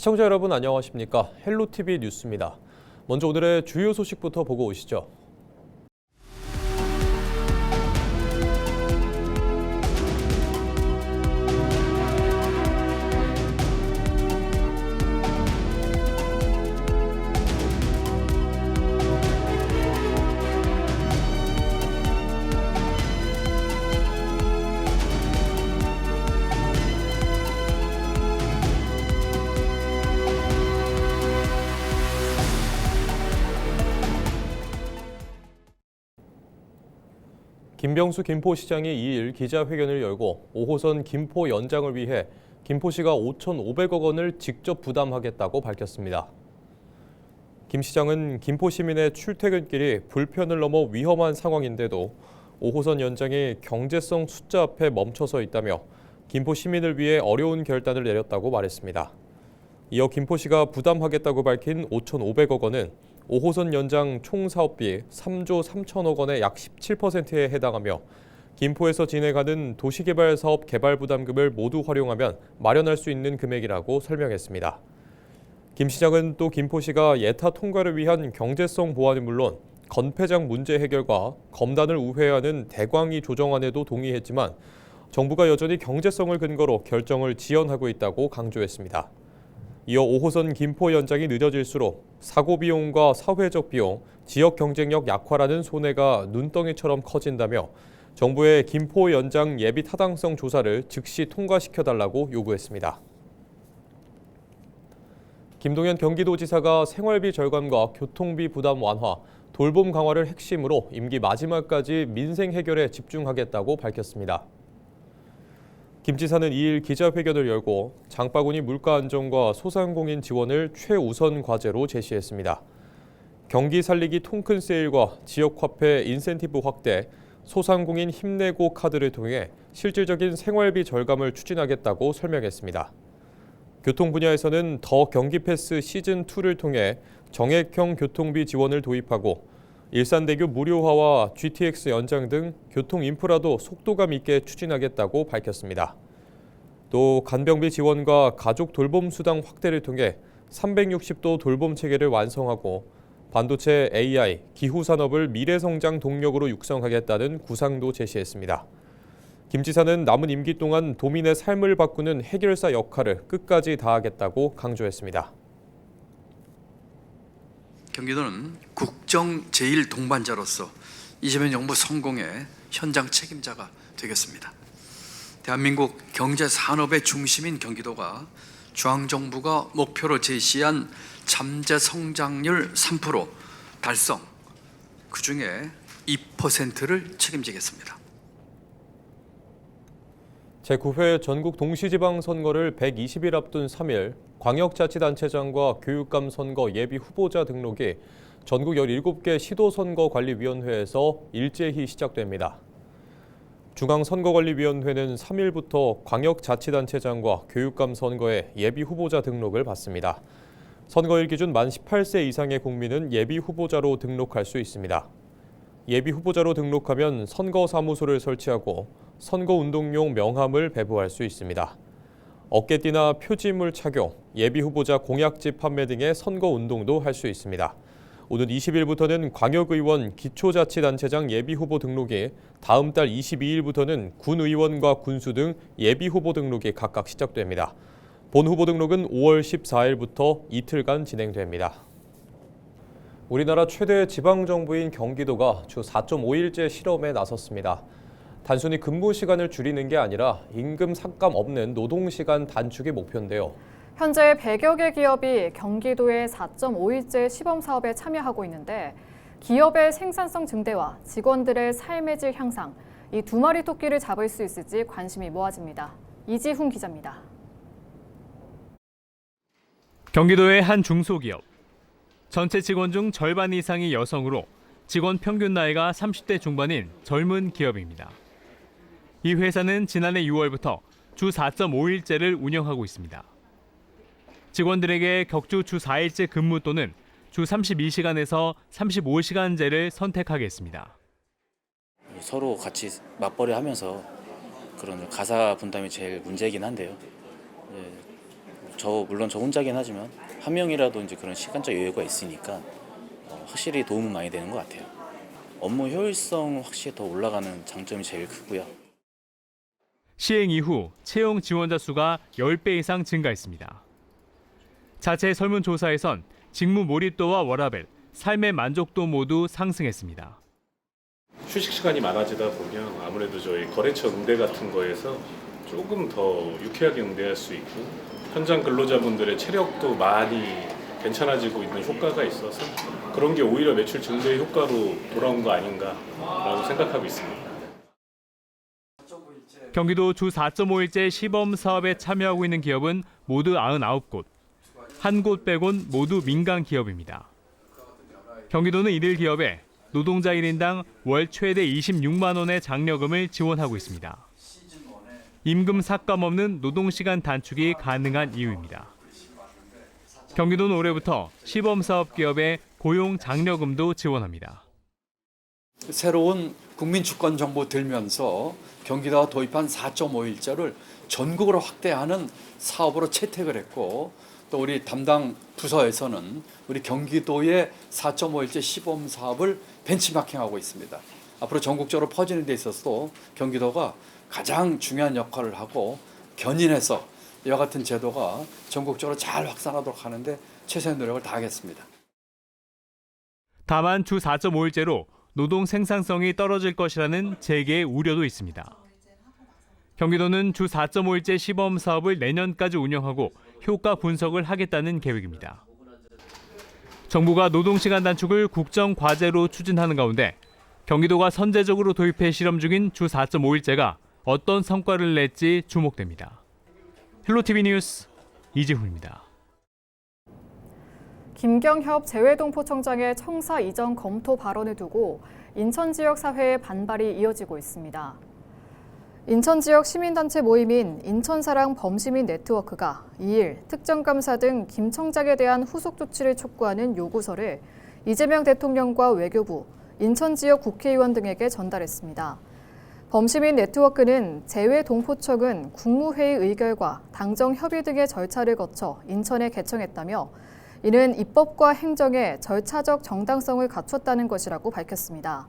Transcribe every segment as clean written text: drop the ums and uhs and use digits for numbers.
시청자 여러분 안녕하십니까? 헬로티비 뉴스입니다. 먼저 오늘의 주요 소식부터 보고 오시죠. 김병수 김포시장이 2일 기자회견을 열고 5호선 김포 연장을 위해 김포시가 5,500억 원을 직접 부담하겠다고 밝혔습니다. 김 시장은 김포 시민의 출퇴근길이 불편을 넘어 위험한 상황인데도 5호선 연장이 경제성 숫자 앞에 멈춰서 있다며 김포 시민을 위해 어려운 결단을 내렸다고 말했습니다. 이어 김포시가 부담하겠다고 밝힌 5,500억 원은 5호선 연장 총 사업비 3조 3천억 원의 약 17%에 해당하며 김포에서 진행하는 도시개발 사업 개발 부담금을 모두 활용하면 마련할 수 있는 금액이라고 설명했습니다. 김 시장은 또 김포시가 예타 통과를 위한 경제성 보완은 물론 건폐장 문제 해결과 검단을 우회하는 대광이 조정안에도 동의했지만 정부가 여전히 경제성을 근거로 결정을 지연하고 있다고 강조했습니다. 이어 5호선 김포 연장이 늦어질수록 사고 비용과 사회적 비용, 지역 경쟁력 약화라는 손해가 눈덩이처럼 커진다며 정부의 김포 연장 예비 타당성 조사를 즉시 통과시켜달라고 요구했습니다. 김동연 경기도지사가 생활비 절감과 교통비 부담 완화, 돌봄 강화를 핵심으로 임기 마지막까지 민생 해결에 집중하겠다고 밝혔습니다. 김 지사는 2일 기자회견을 열고 장바구니 물가 안정과 소상공인 지원을 최우선 과제로 제시했습니다. 경기 살리기 통큰 세일과 지역 화폐 인센티브 확대, 소상공인 힘내고 카드를 통해 실질적인 생활비 절감을 추진하겠다고 설명했습니다. 교통 분야에서는 더 경기 패스 시즌2를 통해 정액형 교통비 지원을 도입하고 일산대교 무료화와 GTX 연장 등 교통 인프라도 속도감 있게 추진하겠다고 밝혔습니다. 또 간병비 지원과 가족 돌봄 수당 확대를 통해 360도 돌봄 체계를 완성하고 반도체, AI, 기후 산업을 미래 성장 동력으로 육성하겠다는 구상도 제시했습니다. 김 지사는 남은 임기 동안 도민의 삶을 바꾸는 해결사 역할을 끝까지 다하겠다고 강조했습니다. 경기도는 국정 제1동반자로서 이재명 정부 성공의 현장 책임자가 되겠습니다. 대한민국 경제 산업의 중심인 경기도가 중앙정부가 목표로 제시한 잠재 성장률 3% 달성, 그중에 2%를 책임지겠습니다. 제9회 전국 동시지방선거를 120일 앞둔 3일 광역자치단체장과 교육감 선거 예비 후보자 등록이 전국 17개 시도선거관리위원회에서 일제히 시작됩니다. 중앙선거관리위원회는 3일부터 광역자치단체장과 교육감 선거에 예비 후보자 등록을 받습니다. 선거일 기준 만 18세 이상의 국민은 예비 후보자로 등록할 수 있습니다. 예비 후보자로 등록하면 선거사무소를 설치하고 선거운동용 명함을 배부할 수 있습니다. 어깨띠나 표지물 착용, 예비 후보자 공약집 판매 등의 선거운동도 할 수 있습니다. 오는 20일부터는 광역의원 기초자치단체장 예비후보 등록이, 다음 달 22일부터는 군의원과 군수 등 예비후보 등록이 각각 시작됩니다. 본 후보 등록은 5월 14일부터 이틀간 진행됩니다. 우리나라 최대 지방정부인 경기도가 주 4.5일제 실험에 나섰습니다. 단순히 근무 시간을 줄이는 게 아니라 임금 삭감 없는 노동시간 단축이 목표인데요. 현재 100여 개 기업이 경기도의 4.5일제 시범 사업에 참여하고 있는데 기업의 생산성 증대와 직원들의 삶의 질 향상, 이 두 마리 토끼를 잡을 수 있을지 관심이 모아집니다. 이지훈 기자입니다. 경기도의 한 중소기업. 전체 직원 중 절반 이상이 여성으로 직원 평균 나이가 30대 중반인 젊은 기업입니다. 이 회사는 지난해 6월부터 주 4.5일제를 운영하고 있습니다. 직원들에게 격주 주 4일제 근무 또는 주 32시간에서 35시간제를 선택하겠습니다. 서로 같이 맞벌이 하면서 그런 가사 분담이 제일 문제이긴 한데요. 물론 저 혼자긴 하지만 한 명이라도 이제 그런 시간적 여유가 있으니까 확실히 도움은 많이 되는 것 같아요. 업무 효율성 확실히 더 올라가는 장점이 제일 크고요. 시행 이후 채용 지원자 수가 10배 이상 증가했습니다. 자체 설문조사에선 직무 몰입도와 워라밸, 삶의 만족도 모두 상승했습니다. 휴식 시간이 많아지다 보면 아무래도 저희 거래처 응대 같은 거에서 조금 더 유쾌하게 응대할 수 있고 현장 근로자분들의 체력도 많이 괜찮아지고 있는 효과가 있어서 그런 게 오히려 매출 증대 효과로 돌아온 거 아닌가라고 생각하고 있습니다. 경기도 주 4.5일제 시범 사업에 참여하고 있는 기업은 모두 99곳. 한 곳 빼곤 모두 민간 기업입니다. 경기도는 이들 기업에 노동자 1인당 월 최대 26만 원의 장려금을 지원하고 있습니다. 임금 삭감 없는 노동시간 단축이 가능한 이유입니다. 경기도는 올해부터 시범사업 기업에 고용 장려금도 지원합니다. 새로운 국민주권 정보 들면서 경기도가 도입한 4.5일제를 전국으로 확대하는 사업으로 채택을 했고 또 우리 담당 부서에서는 우리 경기도의 4.5일제 시범 사업을 벤치마킹하고 있습니다. 앞으로 전국적으로 퍼지는 데 있어서도 경기도가 가장 중요한 역할을 하고 견인해서 이와 같은 제도가 전국적으로 잘 확산하도록 하는데 최선의 노력을 다하겠습니다. 다만 주 4.5일제로 노동 생산성이 떨어질 것이라는 재계의 우려도 있습니다. 경기도는 주 4.5일제 시범 사업을 내년까지 운영하고 효과 분석을 하겠다는 계획입니다. 정부가 노동시간 단축을 국정과제로 추진하는 가운데 경기도가 선제적으로 도입해 실험 중인 주 4.5일제가 어떤 성과를 낼지 주목됩니다. 헬로티비 뉴스 이지훈입니다. 김경협 재외동포청장의 청사 이전 검토 발언을 두고 인천 지역 사회의 반발이 이어지고 있습니다. 인천 지역 시민단체 모임인 인천사랑 범시민 네트워크가 2일 특정감사 등 김 청장에 대한 후속 조치를 촉구하는 요구서를 이재명 대통령과 외교부, 인천 지역 국회의원 등에게 전달했습니다. 범시민 네트워크는 재외동포청은 국무회의 의결과 당정 협의 등의 절차를 거쳐 인천에 개청했다며 이는 입법과 행정의 절차적 정당성을 갖췄다는 것이라고 밝혔습니다.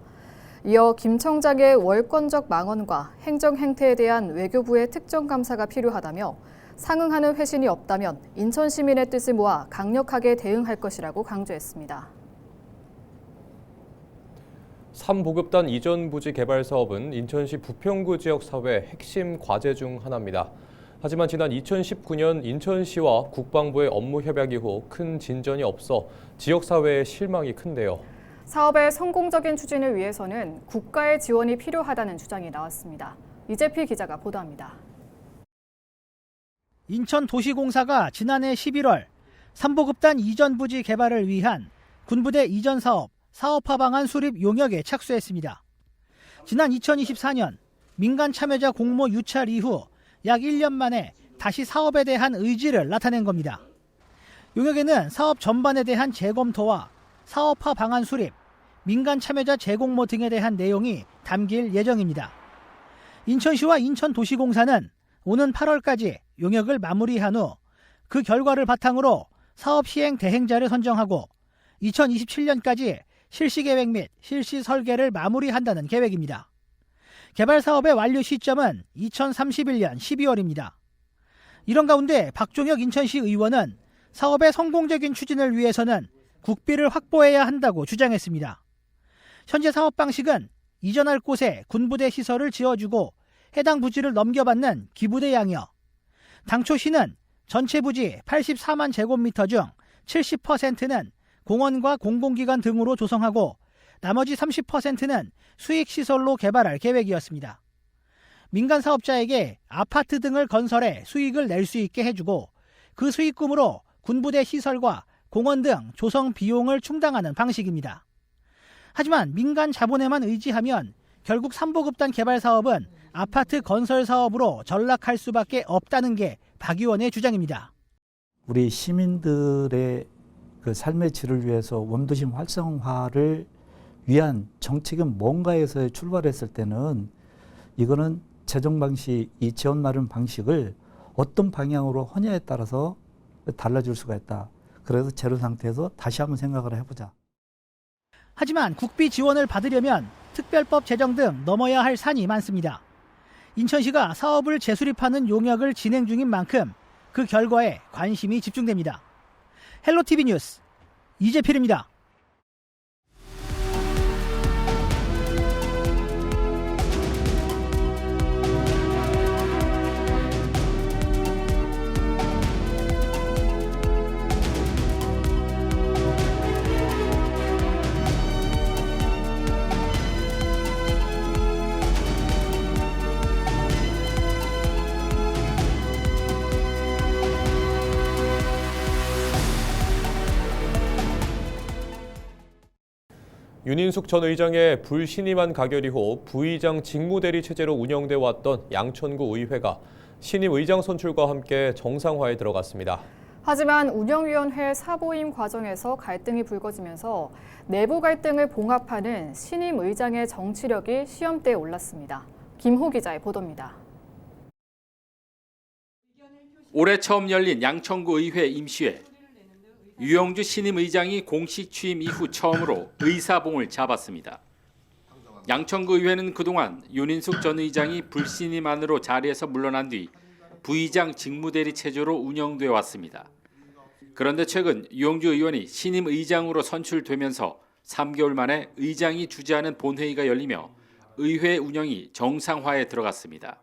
이어 김 청장의 월권적 망언과 행정 행태에 대한 외교부의 특정 감사가 필요하다며 상응하는 회신이 없다면 인천 시민의 뜻을 모아 강력하게 대응할 것이라고 강조했습니다. 3보급단 이전 부지 개발 사업은 인천시 부평구 지역 사회 핵심 과제 중 하나입니다. 하지만 지난 2019년 인천시와 국방부의 업무 협약 이후 큰 진전이 없어 지역 사회의 실망이 큰데요. 사업의 성공적인 추진을 위해서는 국가의 지원이 필요하다는 주장이 나왔습니다. 이재필 기자가 보도합니다. 인천도시공사가 지난해 11월 3보급단 이전 부지 개발을 위한 군부대 이전 사업 사업화 방안 수립 용역에 착수했습니다. 지난 2024년 민간 참여자 공모 유찰 이후 약 1년 만에 다시 사업에 대한 의지를 나타낸 겁니다. 용역에는 사업 전반에 대한 재검토와 사업화 방안 수립, 민간 참여자 재공모 등에 대한 내용이 담길 예정입니다. 인천시와 인천도시공사는 오는 8월까지 용역을 마무리한 후 그 결과를 바탕으로 사업 시행 대행자를 선정하고 2027년까지 실시 계획 및 실시 설계를 마무리한다는 계획입니다. 개발 사업의 완료 시점은 2031년 12월입니다. 이런 가운데 박종혁 인천시 의원은 사업의 성공적인 추진을 위해서는 국비를 확보해야 한다고 주장했습니다. 현재 사업 방식은 이전할 곳에 군부대 시설을 지어주고 해당 부지를 넘겨받는 기부대 양이어 당초 시는 전체 부지 84만 제곱미터 중 70%는 공원과 공공기관 등으로 조성하고 나머지 30%는 수익시설로 개발할 계획이었습니다. 민간 사업자에게 아파트 등을 건설해 수익을 낼 수 있게 해주고 그 수익금으로 군부대 시설과 공원 등 조성 비용을 충당하는 방식입니다. 하지만 민간 자본에만 의지하면 결국 3보급단 개발 사업은 아파트 건설 사업으로 전락할 수밖에 없다는 게 박 의원의 주장입니다. 우리 시민들의 그 삶의 질을 위해서 원도심 활성화를 위한 정책은 뭔가에서 출발했을 때는 이거는 재정 방식, 이 지원 마련 방식을 어떤 방향으로 하냐에 따라서 달라질 수가 있다. 그래서 제로 상태에서 다시 한번 생각을 해보자. 하지만 국비 지원을 받으려면 특별법 제정 등 넘어야 할 산이 많습니다. 인천시가 사업을 재수립하는 용역을 진행 중인 만큼 그 결과에 관심이 집중됩니다. 헬로티비 뉴스 이재필입니다. 윤인숙 전 의장의 불신임한 가결 이후 부의장 직무대리 체제로 운영돼 왔던 양천구 의회가 신임 의장 선출과 함께 정상화에 들어갔습니다. 하지만 운영위원회 사보임 과정에서 갈등이 불거지면서 내부 갈등을 봉합하는 신임 의장의 정치력이 시험대에 올랐습니다. 김호 기자의 보도입니다. 올해 처음 열린 양천구 의회 임시회. 유영주 신임 의장이 공식 취임 이후 처음으로 의사봉을 잡았습니다. 양천구 의회는 그동안 윤인숙 전 의장이 불신임안으로 자리에서 물러난 뒤 부의장 직무대리 체제로 운영돼 왔습니다. 그런데 최근 유영주 의원이 신임 의장으로 선출되면서 3개월 만에 의장이 주재하는 본회의가 열리며 의회 운영이 정상화에 들어갔습니다.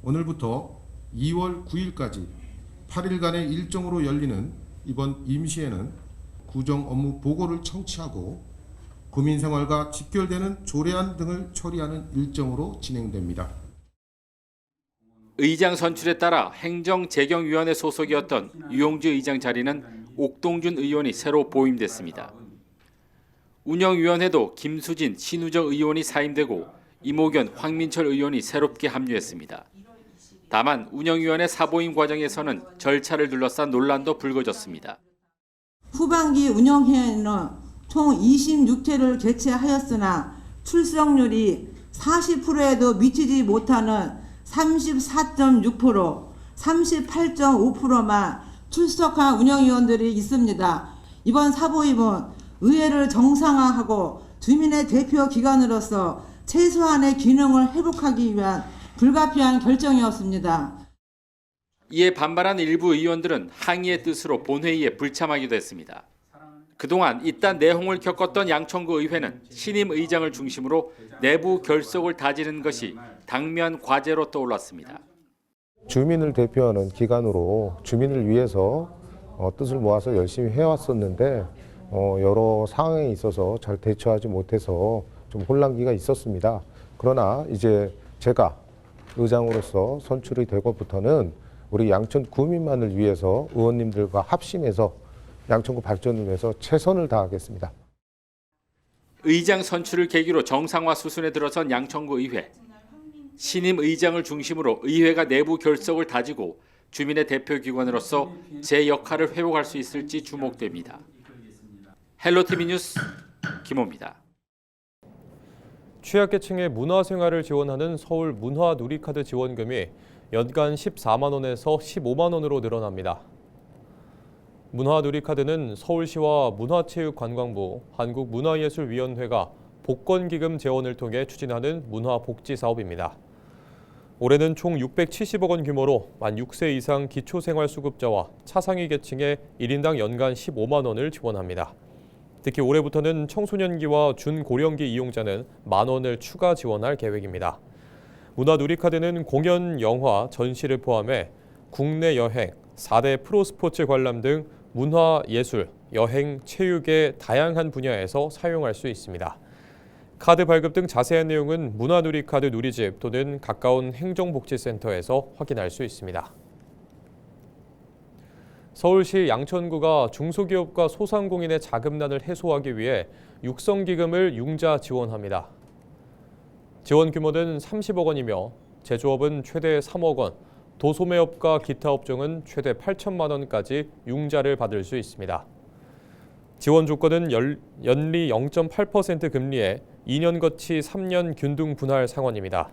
오늘부터 2월 9일까지 8일간의 일정으로 열리는 이번 임시회는 구정 업무 보고를 청취하고 구민생활과 직결되는 조례안 등을 처리하는 일정으로 진행됩니다. 의장 선출에 따라 행정재경위원회 소속이었던 유영주 의장 자리는 옥동준 의원이 새로 보임됐습니다. 운영위원회도 김수진, 신우정 의원이 사임되고 이모견, 황민철 의원이 새롭게 합류했습니다. 다만 운영위원회 사보임 과정에서는 절차를 둘러싼 논란도 불거졌습니다. 후반기 운영회는 총 26회를 개최하였으나 출석률이 40%에도 미치지 못하는 34.6%, 38.5%만 출석한 운영위원들이 있습니다. 이번 사보임은 의회를 정상화하고 주민의 대표 기관으로서 최소한의 기능을 회복하기 위한 불가피한 결정이었습니다. 이에 반발한 일부 의원들은 항의의 뜻으로 본회의에 불참하기도 했습니다. 그동안 이딴 내홍을 겪었던 양천구 의회는 신임 의장을 중심으로 내부 결속을 다지는 것이 당면 과제로 떠올랐습니다. 주민을 대표하는 기관으로 주민을 위해서 뜻을 모아서 열심히 해왔었는데 여러 상황에 있어서 잘 대처하지 못해서 좀 혼란기가 있었습니다. 그러나 이제 제가 의장으로서 선출이 되고부터는 우리 양천 구민만을 위해서 의원님들과 합심해서 양천구 발전을 위해서 최선을 다하겠습니다. 의장 선출을 계기로 정상화 수순에 들어선 양천구 의회. 신임 의장을 중심으로 의회가 내부 결속을 다지고 주민의 대표기관으로서 제 역할을 회복할 수 있을지 주목됩니다. 헬로티비 뉴스 김호입니다. 취약계층의 문화생활을 지원하는 서울 문화누리카드 지원금이 연간 14만 원에서 15만 원으로 늘어납니다. 문화누리카드는 서울시와 문화체육관광부, 한국문화예술위원회가 복권기금 재원을 통해 추진하는 문화복지사업입니다. 올해는 총 670억 원 규모로 만 6세 이상 기초생활수급자와 차상위 계층에 1인당 연간 15만 원을 지원합니다. 특히 올해부터는 청소년기와 준고령기 이용자는 만 원을 추가 지원할 계획입니다. 문화누리카드는 공연, 영화, 전시를 포함해 국내 여행, 4대 프로스포츠 관람 등 문화, 예술, 여행, 체육의 다양한 분야에서 사용할 수 있습니다. 카드 발급 등 자세한 내용은 문화누리카드 누리집 또는 가까운 행정복지센터에서 확인할 수 있습니다. 서울시 양천구가 중소기업과 소상공인의 자금난을 해소하기 위해 육성기금을 융자 지원합니다. 지원 규모는 30억 원이며 제조업은 최대 3억 원, 도소매업과 기타 업종은 최대 8천만 원까지 융자를 받을 수 있습니다. 지원 조건은 연리 0.8% 금리에 2년 거치 3년 균등 분할 상환입니다.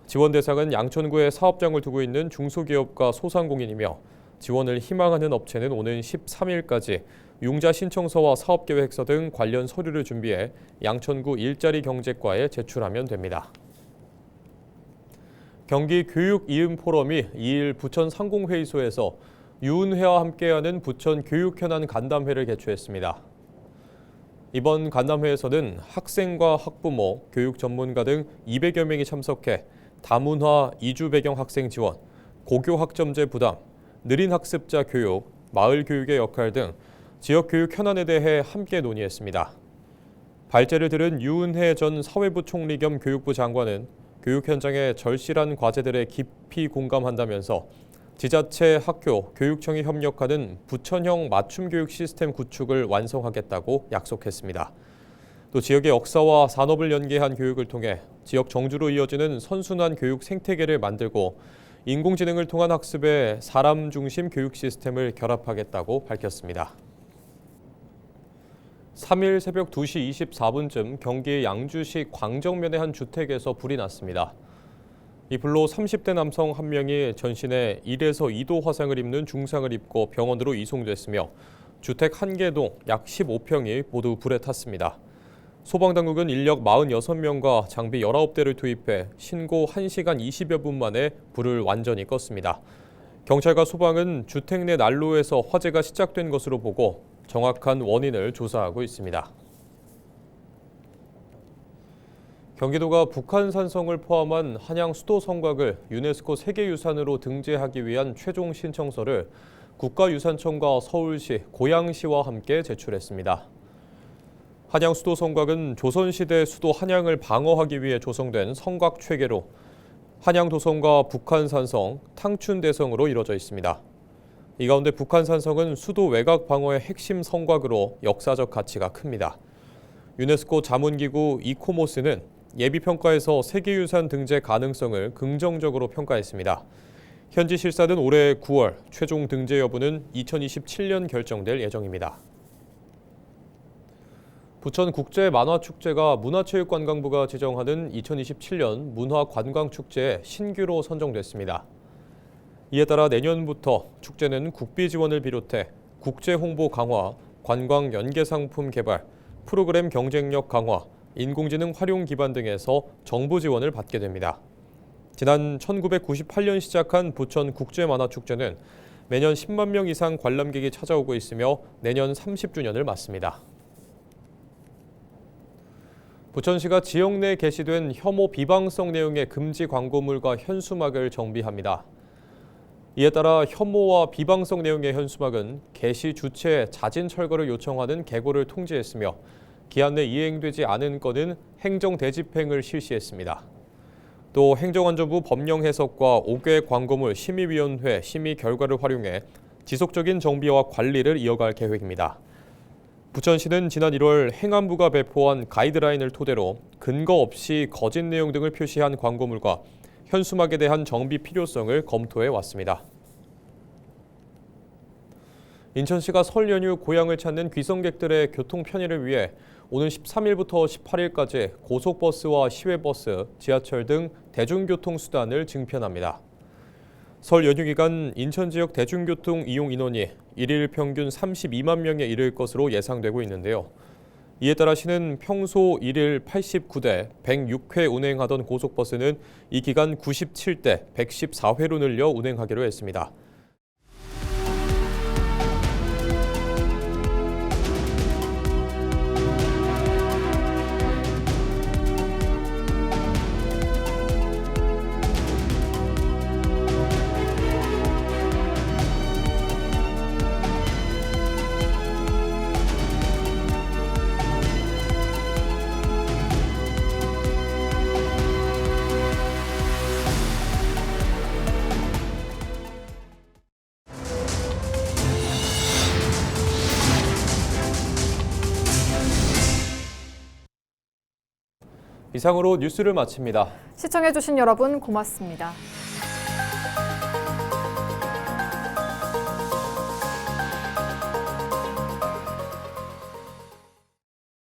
지원 대상은 양천구에 사업장을 두고 있는 중소기업과 소상공인이며 지원을 희망하는 업체는 오는 13일까지 융자 신청서와 사업계획서 등 관련 서류를 준비해 양천구 일자리 경제과에 제출하면 됩니다. 경기 교육이음포럼이 2일 부천 상공회의소에서 유은회와 함께하는 부천 교육현안 간담회를 개최했습니다. 이번 간담회에서는 학생과 학부모, 교육 전문가 등 200여 명이 참석해 다문화 이주 배경 학생 지원, 고교 학점제 부담, 느린 학습자 교육, 마을 교육의 역할 등 지역 교육 현안에 대해 함께 논의했습니다. 발제를 들은 유은혜 전 사회부 총리 겸 교육부 장관은 교육 현장의 절실한 과제들에 깊이 공감한다면서 지자체, 학교, 교육청이 협력하는 부천형 맞춤 교육 시스템 구축을 완성하겠다고 약속했습니다. 또 지역의 역사와 산업을 연계한 교육을 통해 지역 정주로 이어지는 선순환 교육 생태계를 만들고 인공지능을 통한 학습에 사람 중심 교육 시스템을 결합하겠다고 밝혔습니다. 3일 새벽 2시 24분쯤 경기 양주시 광정면의 한 주택에서 불이 났습니다. 이 불로 30대 남성 1명이 전신에 1에서 2도 화상을 입는 중상을 입고 병원으로 이송됐으며 주택 1개 동 약 15평이 모두 불에 탔습니다. 소방당국은 인력 46명과 장비 19대를 투입해 신고 1시간 20여 분 만에 불을 완전히 껐습니다. 경찰과 소방은 주택 내 난로에서 화재가 시작된 것으로 보고 정확한 원인을 조사하고 있습니다. 경기도가 북한산성을 포함한 한양 수도 성곽을 유네스코 세계유산으로 등재하기 위한 최종 신청서를 국가유산청과 서울시, 고양시와 함께 제출했습니다. 한양 수도 성곽은 조선시대 수도 한양을 방어하기 위해 조성된 성곽 체계로 한양도성과 북한산성, 탕춘대성으로 이루어져 있습니다. 이 가운데 북한산성은 수도 외곽 방어의 핵심 성곽으로 역사적 가치가 큽니다. 유네스코 자문기구 이코모스는 예비평가에서 세계유산 등재 가능성을 긍정적으로 평가했습니다. 현지 실사는 올해 9월, 최종 등재 여부는 2027년 결정될 예정입니다. 부천국제만화축제가 문화체육관광부가 지정하는 2027년 문화관광축제의 신규로 선정됐습니다. 이에 따라 내년부터 축제는 국비 지원을 비롯해 국제 홍보 강화, 관광 연계 상품 개발, 프로그램 경쟁력 강화, 인공지능 활용 기반 등에서 정부 지원을 받게 됩니다. 지난 1998년 시작한 부천 국제만화축제는 매년 10만 명 이상 관람객이 찾아오고 있으며 내년 30주년을 맞습니다. 부천시가 지역 내에 게시된 혐오 비방성 내용의 금지 광고물과 현수막을 정비합니다. 이에 따라 혐오와 비방성 내용의 현수막은 게시 주체에 자진 철거를 요청하는 계고를 통지했으며 기한 내 이행되지 않은 건은 행정 대집행을 실시했습니다. 또 행정안전부 법령 해석과 5개 광고물 심의위원회 심의 결과를 활용해 지속적인 정비와 관리를 이어갈 계획입니다. 부천시는 지난 1월 행안부가 배포한 가이드라인을 토대로 근거 없이 거짓 내용 등을 표시한 광고물과 현수막에 대한 정비 필요성을 검토해 왔습니다. 인천시가 설 연휴 고향을 찾는 귀성객들의 교통 편의를 위해 오는 13일부터 18일까지 고속버스와 시외버스, 지하철 등 대중교통수단을 증편합니다. 설 연휴 기간 인천 지역 대중교통 이용 인원이 일일 평균 32만 명에 이를 것으로 예상되고 있는데요. 이에 따라 시는 평소 일일 89대 106회 운행하던 고속버스는 이 기간 97대 114회로 늘려 운행하기로 했습니다. 이상으로 뉴스를 마칩니다. 시청해주신 여러분 고맙습니다.